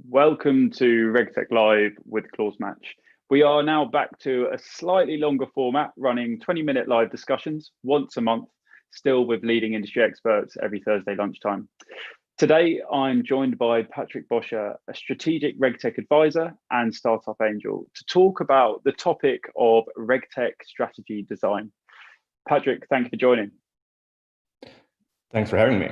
Welcome to RegTech Live with Clause Match. We are now back to a slightly longer format, running 20-minute live discussions once a month, still with leading industry experts every Thursday lunchtime. Today, I'm joined by Patrick Boscher, a strategic RegTech advisor and startup angel, to talk about the topic of RegTech strategy design. Patrick, thank you for joining. Thanks for having me.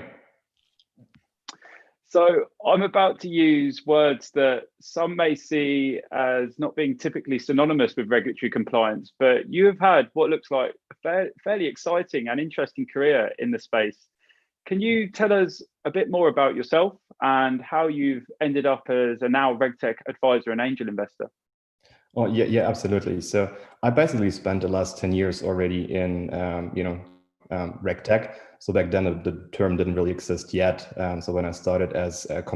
So I'm about to use words that some may see as not being typically synonymous with regulatory compliance, but you have had what looks like a fairly exciting and interesting career in the space. Can you tell us a bit more about yourself and how you've ended up as a now RegTech advisor and angel investor? Oh, yeah, absolutely. So I basically spent the last 10 years already in, RegTech. So back then the term didn't really exist yet. So when I started as an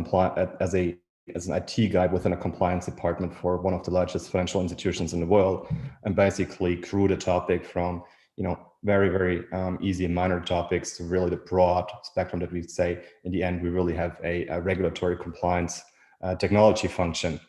IT guy within a compliance department for one of the largest financial institutions in the world, and basically grew the topic from, very, very easy and minor topics to really the broad spectrum that we say in the end, we really have a regulatory compliance technology function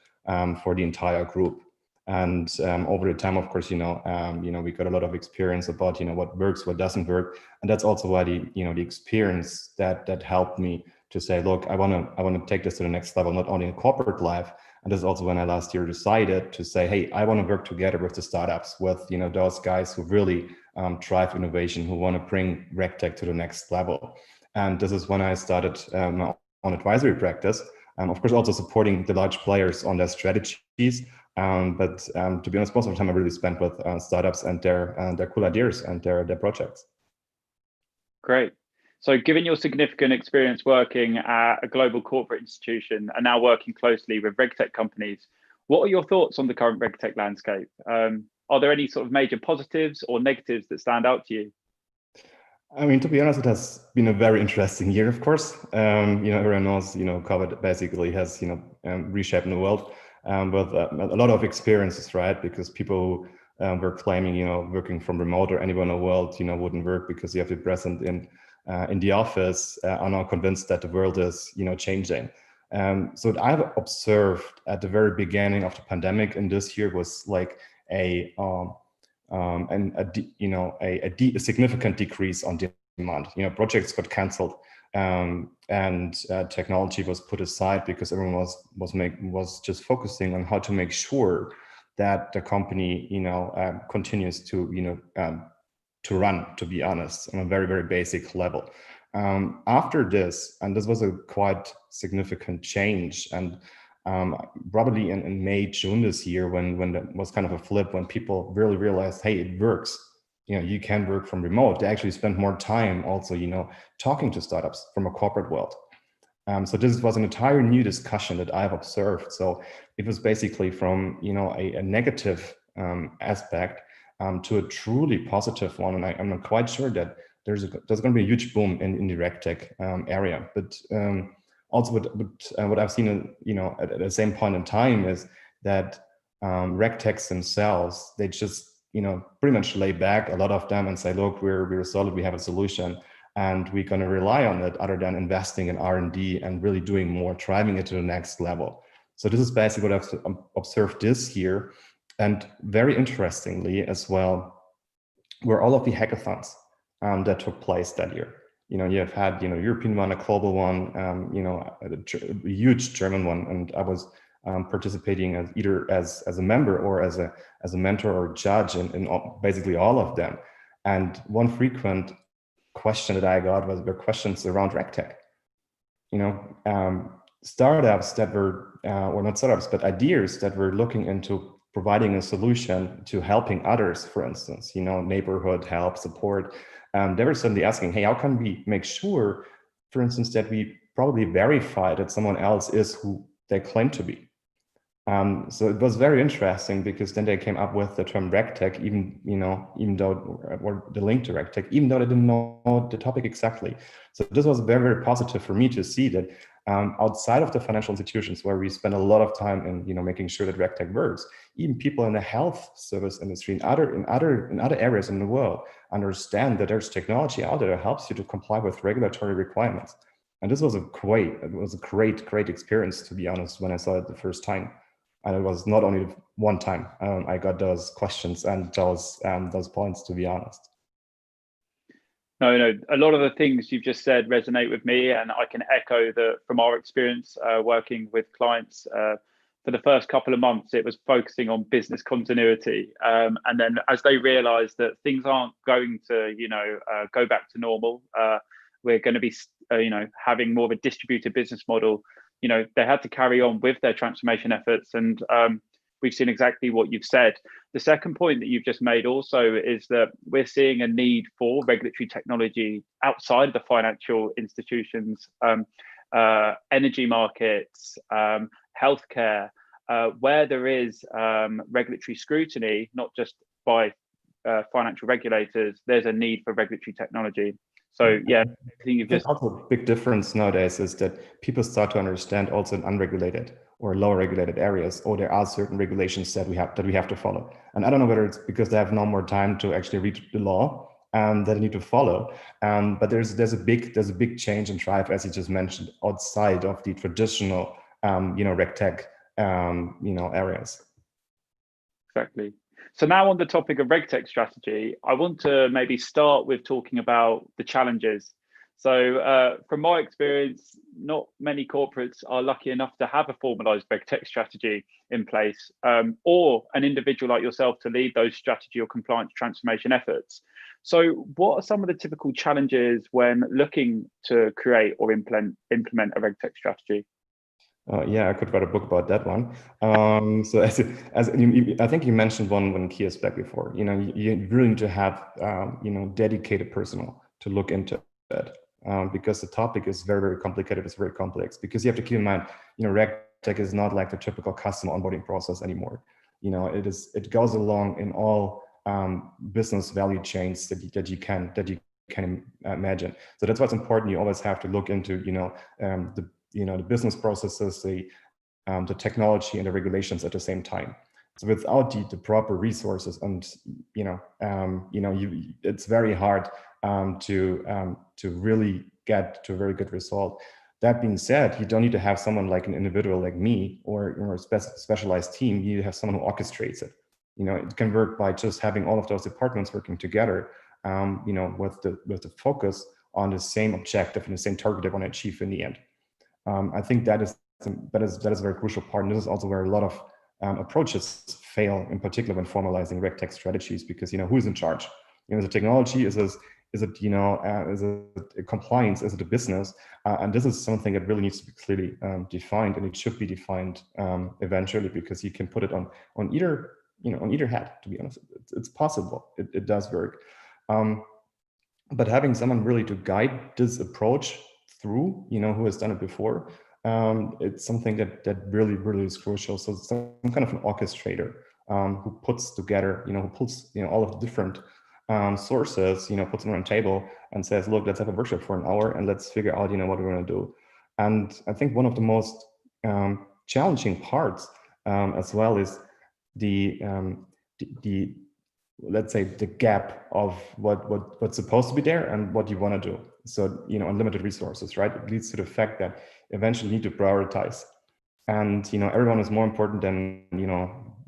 for the entire group. And over the time, of course, we got a lot of experience about, what works, what doesn't work. And that's also why the experience that helped me to say, look, I want to take this to the next level, not only in corporate life. And this is also when I last year decided to say, hey, I want to work together with the startups, with, those guys who really drive innovation, who want to bring RegTech to the next level. And this is when I started my own advisory practice. Of course, also supporting the large players on their strategies. But to be honest, most of the time I really spent with startups and their cool ideas and their projects. Great. So given your significant experience working at a global corporate institution and now working closely with RegTech companies, what are your thoughts on the current RegTech landscape? Are there any sort of major positives or negatives that stand out to you? I mean, to be honest, it has been a very interesting year, of course. Everyone knows, COVID basically has, reshaped the world. With a lot of experiences, right? Because people were claiming, working from remote or anywhere in the world, wouldn't work because you have to be present in the office. Are now convinced that the world is, changing. So what I've observed at the very beginning of the pandemic in this year was like a significant decrease on demand. Projects got canceled. And technology was put aside because everyone was just focusing on how to make sure that the company continues to run, to be honest, on a very, very basic level. After this, and this was a quite significant change, and probably in May, June this year, when there was kind of a flip, when people really realized, hey, it works. You can work from remote. They actually spend more time also, talking to startups from a corporate world. So this was an entire new discussion that I've observed. So it was basically from, a negative aspect to a truly positive one. And I'm not quite sure that there's going to be a huge boom in the RegTech area. But also what I've seen, at the same point in time is that RegTechs themselves, they just, pretty much lay back, a lot of them, and say, look, we're solid, we have a solution, and we're going to rely on it other than investing in R&D and really doing more, driving it to the next level. So this is basically what I've observed this year. And very interestingly as well, were all of the hackathons that took place that year. You have had, European one, a global one, a huge German one, and I was participating as either as a member or as a mentor or judge in basically all of them. And one frequent question that I got were questions around RegTech. Startups that were, or not startups, but ideas that were looking into providing a solution to helping others, for instance, neighborhood help, support. They were suddenly asking, hey, how can we make sure, for instance, that we probably verify that someone else is who they claim to be? So it was very interesting because then they came up with the term RegTech, even though, or the link to RegTech, even though they didn't know the topic exactly. So this was very, very positive for me to see that outside of the financial institutions where we spend a lot of time in, making sure that RegTech works, even people in the health service industry, in other areas in the world, understand that there's technology out there that helps you to comply with regulatory requirements. And this was a great experience, to be honest, when I saw it the first time. And it was not only one time I got those questions and those points, to be honest. No, a lot of the things you've just said resonate with me, and I can echo that from our experience working with clients. For the first couple of months, it was focusing on business continuity, and then as they realised that things aren't going to, go back to normal, we're going to be, having more of a distributed business model. They had to carry on with their transformation efforts, and we've seen exactly what you've said. The second point that you've just made also is that we're seeing a need for regulatory technology outside the financial institutions, energy markets, healthcare, where there is regulatory scrutiny, not just by financial regulators. There's a need for regulatory technology. So yeah, I think you've just also a big difference nowadays is that people start to understand also in unregulated or lower regulated areas, or there are certain regulations that we have to follow. And I don't know whether it's because they have no more time to actually read the law that they need to follow. But there's a big change and drive, as you just mentioned, outside of the traditional RegTech areas. Exactly. So now on the topic of RegTech strategy, I want to maybe start with talking about the challenges. So from my experience, not many corporates are lucky enough to have a formalized RegTech strategy in place, or an individual like yourself to lead those strategy or compliance transformation efforts. So what are some of the typical challenges when looking to create or implement a RegTech strategy? Yeah, I could write a book about that one. So I think you mentioned one key aspect before. You really need to have dedicated personnel to look into it, because the topic is very, very complicated. It's very complex, because you have to keep in mind, RegTech is not like the typical customer onboarding process anymore. It goes along in all business value chains that you can imagine. So that's what's important. You always have to look into the business processes, the technology, and the regulations at the same time. So without the proper resources, and it's very hard to really get to a very good result. That being said, you don't need to have someone like an individual like me or a specialized team. You have someone who orchestrates it. It can work by just having all of those departments working together, with the focus on the same objective and the same target they want to achieve in the end. I think that is a very crucial part, and this is also where a lot of approaches fail, in particular when formalizing RegTech strategies, because who's in charge? Is it technology? Is it compliance? Is it a business? And this is something that really needs to be clearly defined, and it should be defined eventually, because you can put it on either hat. To be honest, it's possible. It does work. But having someone really to guide this approach through, who has done it before, it's something that really, really is crucial. So some kind of an orchestrator who puts together, who pulls, all of the different sources, puts them on a table and says, look, let's have a workshop for an hour and let's figure out, what we're going to do. And I think one of the most challenging parts as well is the let's say the gap of what's supposed to be there and what you want to do. So unlimited resources, right? It leads to the fact that eventually you need to prioritize, and everyone is more important than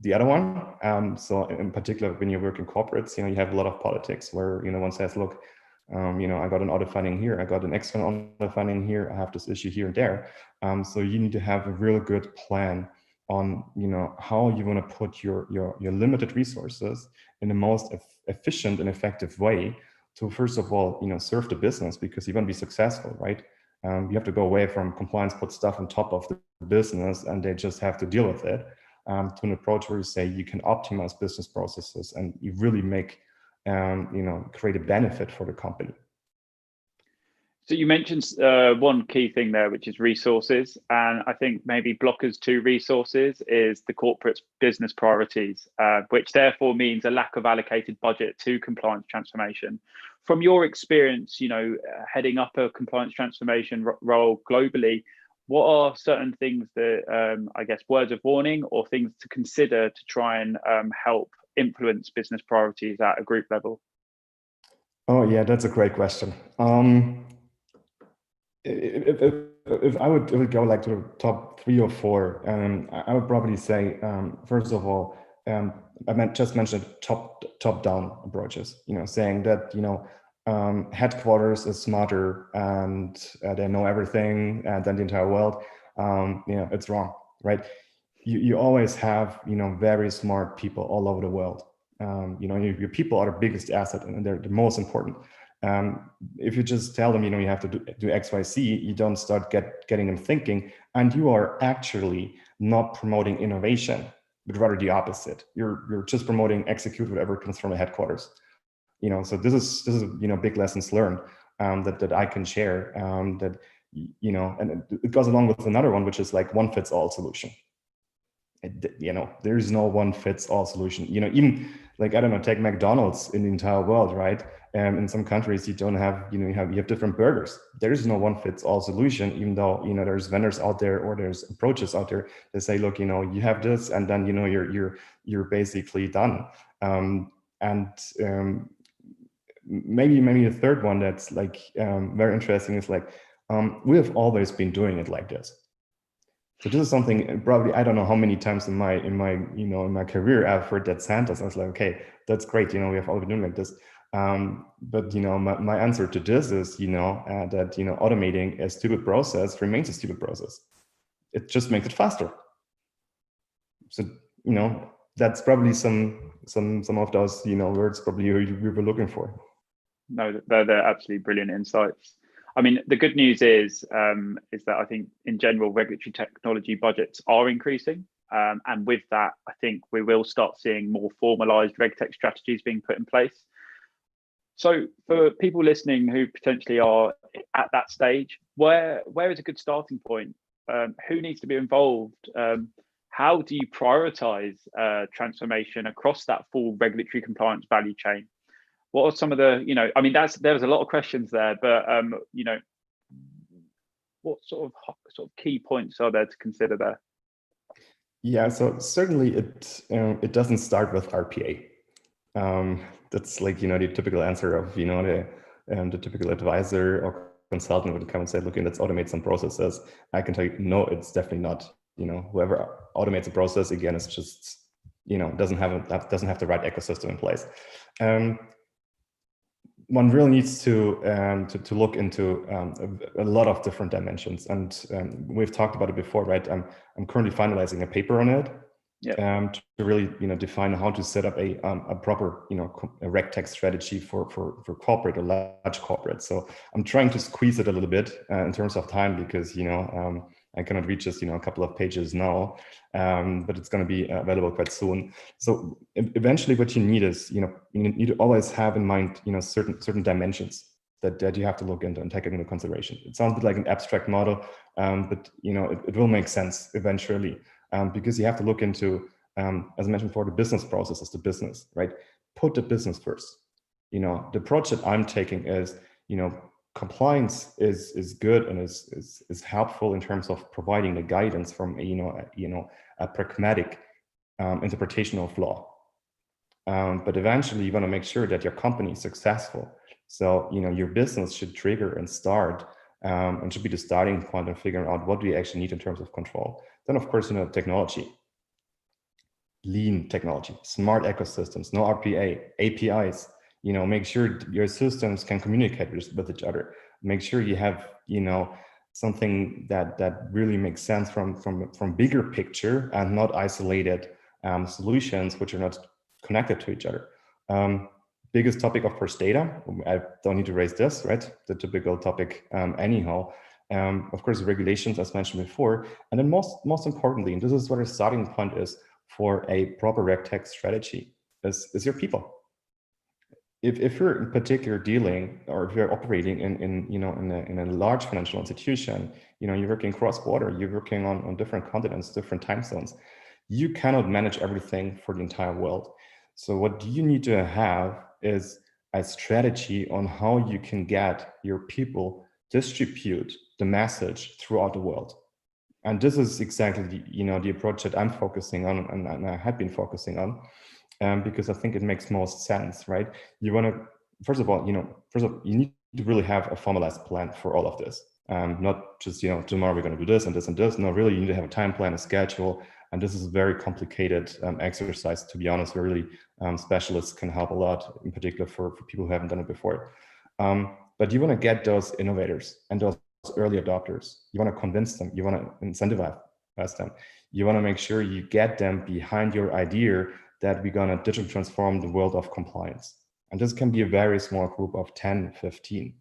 the other one. So in particular, when you work in corporates, you have a lot of politics where one says, look, I got an audit funding here, I got an external audit funding here, I have this issue here and there. So you need to have a real good plan on how you want to put your limited resources in the most efficient and effective way to, first of all, serve the business, because you want to be successful, right? You have to go away from compliance, put stuff on top of the business and they just have to deal with it, to an approach where you say you can optimize business processes and you really make create a benefit for the company. So you mentioned one key thing there, which is resources. And I think maybe blockers to resources is the corporate business priorities, which therefore means a lack of allocated budget to compliance transformation. From your experience, heading up a compliance transformation role globally, what are certain things that, I guess, words of warning or things to consider to try and help influence business priorities at a group level? Oh, yeah, that's a great question. If I would go like to the top 3 or 4, I would probably say, first of all, just mentioned top down approaches. Saying that headquarters is smarter and they know everything than the entire world. It's wrong, right? You always have very smart people all over the world. Your people are the biggest asset and they're the most important. If you just tell them, you have to do X, Y, Z, you don't start getting them thinking, and you are actually not promoting innovation, but rather the opposite. You're just promoting execute whatever comes from the headquarters. So this is big lessons learned that I can share. And it goes along with another one, which is like one fits all solution. There's no one fits all solution. Even like, I don't know, take McDonald's in the entire world, right? In some countries you don't have, you have different burgers. There is no one fits all solution, even though there's vendors out there or there's approaches out there that say, look, you have this, and then you're basically done. Maybe a third one that's like very interesting is like we have always been doing it like this. So this is something probably, I don't know how many times in my career I've heard that sentence. I was like, okay, that's great. We have always been doing like this. But my answer to this is that automating a stupid process remains a stupid process. It just makes it faster. So that's probably some of those words probably we were looking for. No, they're absolutely brilliant insights. I mean, the good news is that I think in general regulatory technology budgets are increasing, and with that, I think we will start seeing more formalized RegTech strategies being put in place. So for people listening who potentially are at that stage, where is a good starting point? Who needs to be involved? How do you prioritize transformation across that full regulatory compliance value chain? What are some of the, I mean, there was a lot of questions there, but what sort of key points are there to consider there? Yeah, so certainly it doesn't start with RPA. That's like the typical answer of the typical advisor or consultant would come and say, look, let's automate some processes. I can tell you, no, it's definitely not. Whoever automates a process, again, is just doesn't have the right ecosystem in place. One really needs to look into a lot of different dimensions, and we've talked about it before, right? I'm currently finalizing a paper on it. Yep. To really define how to set up a proper a RegTech strategy for corporate or large corporate. So I'm trying to squeeze it a little bit in terms of time, because I cannot reach just a couple of pages now, but it's going to be available quite soon. So eventually, what you need is you need to always have in mind certain dimensions that you have to look into and take into consideration. It sounds a bit like an abstract model, but it will make sense eventually, because you have to look into, as I mentioned before, the business process is the business, right? Put the business first. The approach that I'm taking is compliance is good and is helpful in terms of providing the guidance from a pragmatic interpretation of law. But eventually you want to make sure that your company is successful. So your business should trigger and start and should be the starting point of figuring out what do you actually need in terms of control. Then of course technology, lean technology, smart ecosystems, no RPA, APIs. Make sure your systems can communicate with each other. Make sure you have, something that really makes sense from bigger picture and not isolated solutions which are not connected to each other. Biggest topic, of course, data. I don't need to raise this, right? The typical topic anyhow. Of course, regulations, as mentioned before. And then most importantly, and this is what our starting point is for a proper RegTech strategy, is your people. If you're in particular dealing, or if you're operating in a large financial institution, you're working cross-border, you're working on different continents, different time zones, you cannot manage everything for the entire world. So what you need to have is a strategy on how you can get your people distribute the message throughout the world. And this is exactly the approach that I'm focusing on, and I have been focusing on. Because I think it makes most sense, right? You want to, first of all, you need to really have a formalized plan for all of this. not just, tomorrow we're going to do this and this and this. No, really, you need to have a time plan, a schedule. And this is a very complicated exercise. To be honest, really, specialists can help a lot, in particular for people who haven't done it before. But you want to get those innovators and those early adopters. You want to convince them. You want to incentivize them. You want to make sure you get them behind your idea that we're going to digitally transform the world of compliance. And this can be a very small group of 10, 15.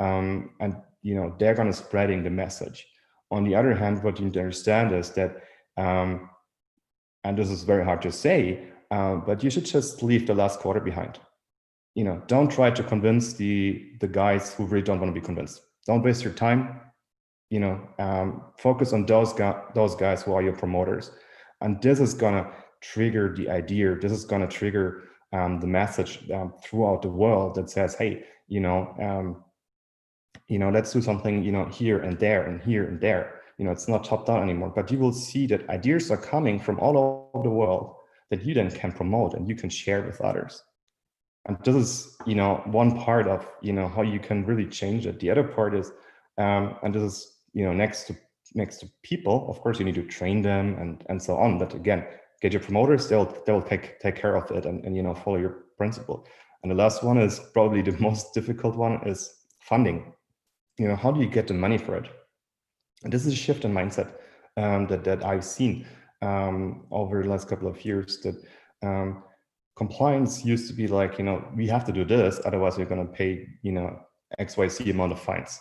And they're going to spreading the message. On the other hand, what you need to understand is that, and this is very hard to say, but you should just leave the last quarter behind. Don't try to convince the guys who really don't want to be convinced. Don't waste your time. Focus on those guys who are your promoters, and this is gonna trigger the idea. This is gonna trigger the message throughout the world that says, hey, let's do something, here and there and here and there. It's not top down anymore, but you will see that ideas are coming from all over the world that you then can promote and you can share with others. And this is, one part of, how you can really change it. The other part is, and this is, next to people, of course, you need to train them and so on. But again, get your promoters, they'll take care of it and follow your principle. And the last one is probably the most difficult one, is funding. How do you get the money for it? And this is a shift in mindset that I've seen over the last couple of years, that compliance used to be like, we have to do this, otherwise we're going to pay, XYZ amount of fines,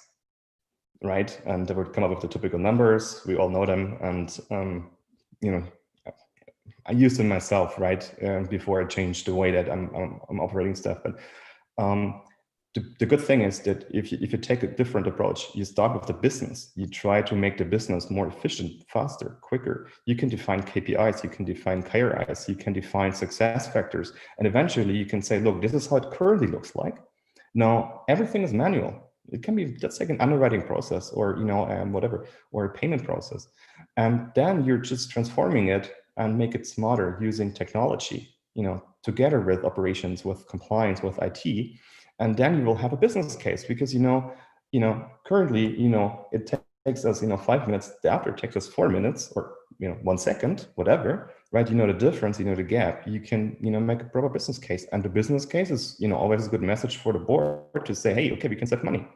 right? And they would come up with the typical numbers. We all know them. And, I used them myself, right? Before I changed the way that I'm operating stuff. But the good thing is that if you take a different approach, you start with the business. You try to make the business more efficient, faster, quicker. You can define KPIs, you can define KRIs, you can define success factors. And eventually you can say, look, this is how it currently looks like. Now, everything is manual. It can be, let's take an underwriting process or, whatever, or a payment process. And then you're just transforming it and make it smarter using technology, together with operations, with compliance, with IT. And then you will have a business case, because, currently, it takes us, 5 minutes. The after takes us 4 minutes or, 1 second, whatever, right? The difference, the gap. You can, make a proper business case. And the business case is, always a good message for the board to say, hey, okay, we can save money.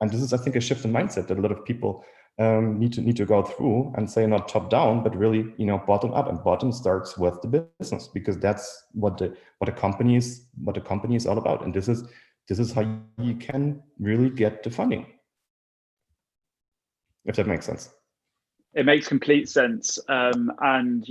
And this is, I think, a shift in mindset that a lot of people need to go through and say, not top down, but really, bottom up. And bottom starts with the business, because that's what a company is all about. And this is how you can really get the funding, if that makes sense. It makes complete sense. And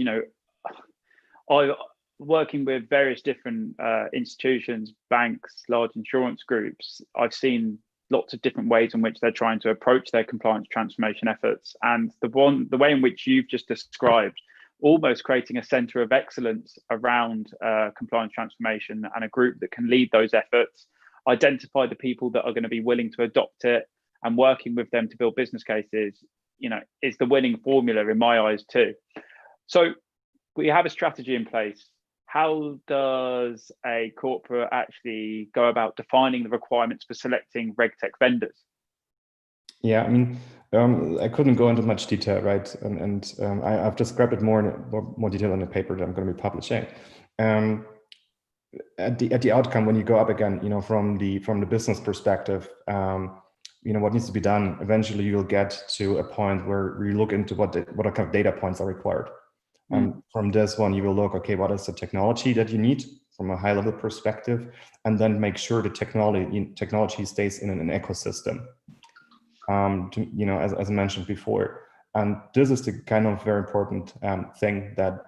I working with various different institutions, banks, large insurance groups. I've seen lots of different ways in which they're trying to approach their compliance transformation efforts. And the way in which you've just described, almost creating a center of excellence around compliance transformation and a group that can lead those efforts, identify the people that are going to be willing to adopt it, and working with them to build business cases, is the winning formula in my eyes too. So we have a strategy in place. How does a corporate actually go about defining the requirements for selecting RegTech vendors? Yeah, I mean, I couldn't go into much detail, right? And I've described it more detail in the paper that I'm going to be publishing. At the outcome, when you go up again, from the business perspective, what needs to be done. Eventually, you'll get to a point where we look into what kind of data points are required. From this one, you will look, okay, what is the technology that you need from a high level perspective, and then make sure the technology stays in an ecosystem. As I mentioned before, and this is the kind of very important thing that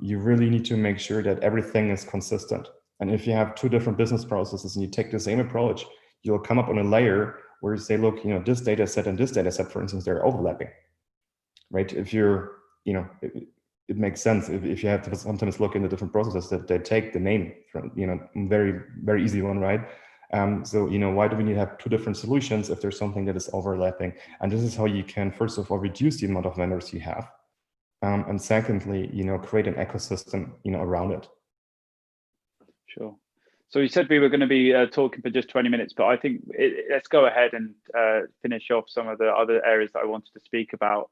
you really need to make sure that everything is consistent. And if you have two different business processes and you take the same approach, you'll come up on a layer where you say, look, this data set and this data set, for instance, they're overlapping, right? If you're, it makes sense if you have to sometimes look into different processes that they take the name from, very, very easy one, right? So, why do we need to have two different solutions if there's something that is overlapping? And this is how you can, first of all, reduce the amount of vendors you have. And secondly, create an ecosystem, around it. Sure. So we said we were going to be talking for just 20 minutes, but I think let's go ahead and finish off some of the other areas that I wanted to speak about.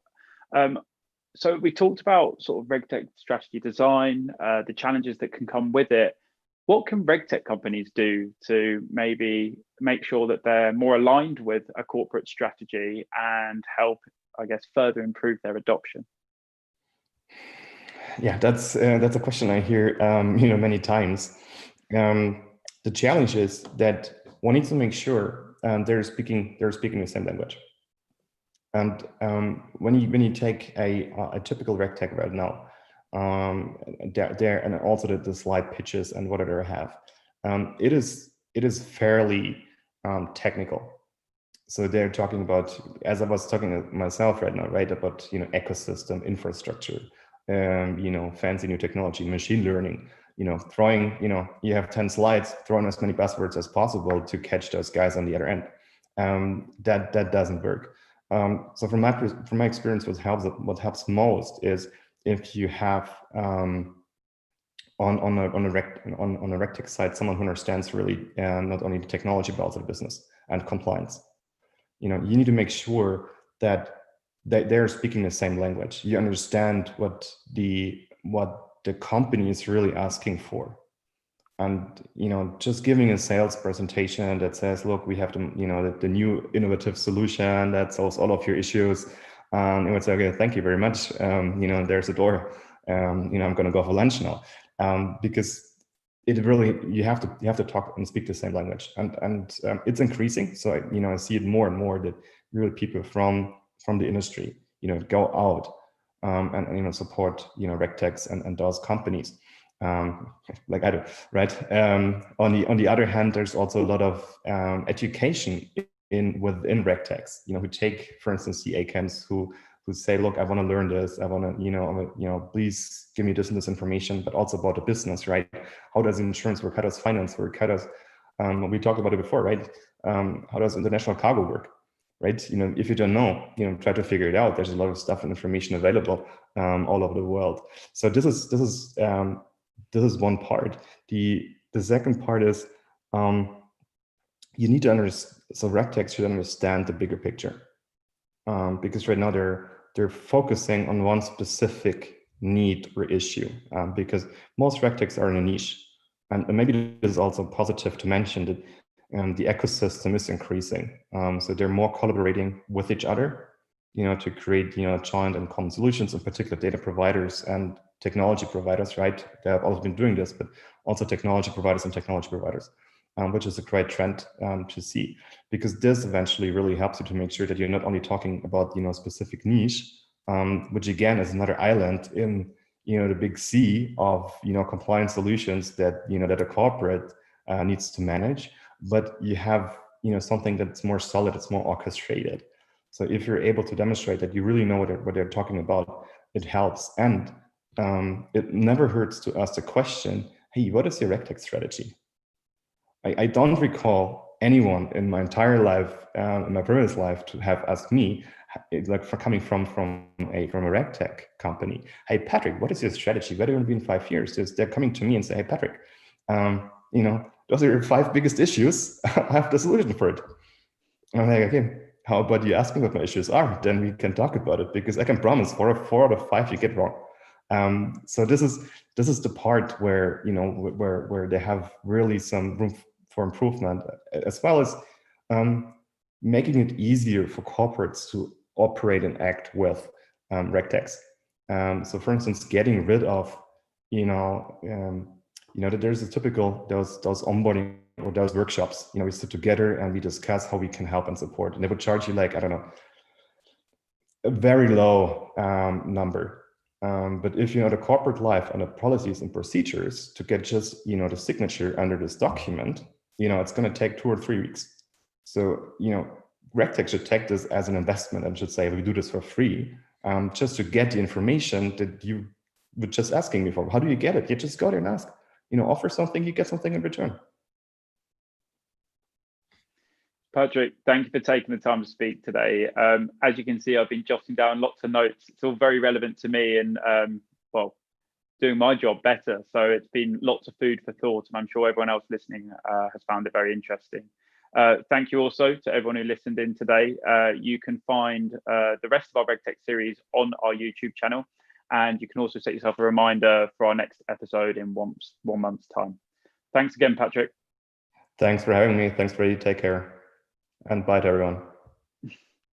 So we talked about sort of RegTech strategy design, the challenges that can come with it. What can RegTech companies do to maybe make sure that they're more aligned with a corporate strategy and help, I guess, further improve their adoption? Yeah, that's a question I hear many times. The challenge is that one needs to make sure they're speaking the same language. And when you take a typical RegTech right now, there and also the slide pitches and what they have, it is fairly technical. So they're talking about, as I was talking myself right now, right, about ecosystem, infrastructure, fancy new technology, machine learning, throwing, you have 10 slides, throwing as many buzzwords as possible to catch those guys on the other end. That doesn't work. So from my experience, what helps most is if you have on a RegTech side someone who understands really not only the technology but also the business and compliance. You need to make sure that they're speaking the same language. You understand what the company is really asking for. And just giving a sales presentation that says, look, we have the new innovative solution that solves all of your issues. And would say, okay, thank you very much. There's a door. I'm going to go for lunch now, because it really you have to talk and speak the same language, and it's increasing. So I see it more and more that really people from the industry go out and support RegTechs and those companies. Like I do, right? On the other hand, there's also a lot of education within RegTechs, who take, for instance, the ACAMs who say, look, I want to learn this. I want to, please give me this and this information, but also about the business, right? How does insurance work? How does finance work? How does, we talked about it before, right? How does international cargo work, right? If you don't know, try to figure it out. There's a lot of stuff and information available all over the world. So this is one part. The second part is you need to understand. So RegTech should understand the bigger picture, because right now they're focusing on one specific need or issue, because most RegTechs are in a niche, and maybe this is also positive to mention that the ecosystem is increasing. So they're more collaborating with each other, to create joint and common solutions, in particular data providers and technology providers, right? They have always been doing this, but also technology providers and technology providers, which is a great trend to see, because this eventually really helps you to make sure that you're not only talking about specific niche, which again is another island in the big sea of compliance solutions that that a corporate needs to manage, but you have something that's more solid, it's more orchestrated. So if you're able to demonstrate that you really know what they're talking about, it helps. And it never hurts to ask the question, hey, what is your RegTech strategy? I don't recall anyone in my entire life, in my previous life, to have asked me, like for coming from a RegTech company, hey, Patrick, what is your strategy? Where do you want to be in 5 years? They're coming to me and say, hey, Patrick, those are your 5 biggest issues. I have the solution for it. And I'm like, okay, how about you ask me what my issues are? Then we can talk about it, because I can promise 4 out of 5 you get wrong. So this is the part where where they have really some room for improvement, as well as making it easier for corporates to operate and act with RegTechs. So for instance, getting rid of that there's a typical those onboarding or those workshops, we sit together and we discuss how we can help and support, and they would charge you like, I don't know, a very low number. But if you know the corporate life and the policies and procedures to get just the signature under this document, it's going to take 2 or 3 weeks. So RegTech should take this as an investment and should say, we do this for free, just to get the information that you were just asking me for. How do you get it? You just go there and ask. Offer something, you get something in return. Patrick, thank you for taking the time to speak today. As you can see, I've been jotting down lots of notes. It's all very relevant to me, and well, doing my job better. So it's been lots of food for thought, and I'm sure everyone else listening has found it very interesting. Thank you also to everyone who listened in today. You can find the rest of our RegTech series on our YouTube channel, and you can also set yourself a reminder for our next episode in one month's time. Thanks again, Patrick. Thanks for having me. Thanks, Brady. Take care. And bye to everyone.